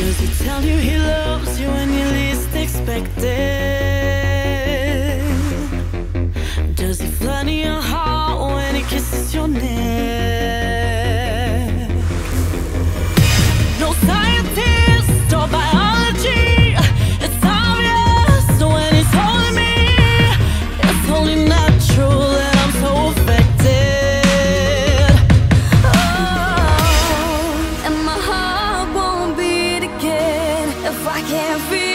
Does he tell you he loves you when you least expect it? Does he flood your heart when he kisses your neck? No scientist or biology, it's obvious when he's holding me. It's only natural that I'm so affected. Oh, and my heart won't beat again if I can't feel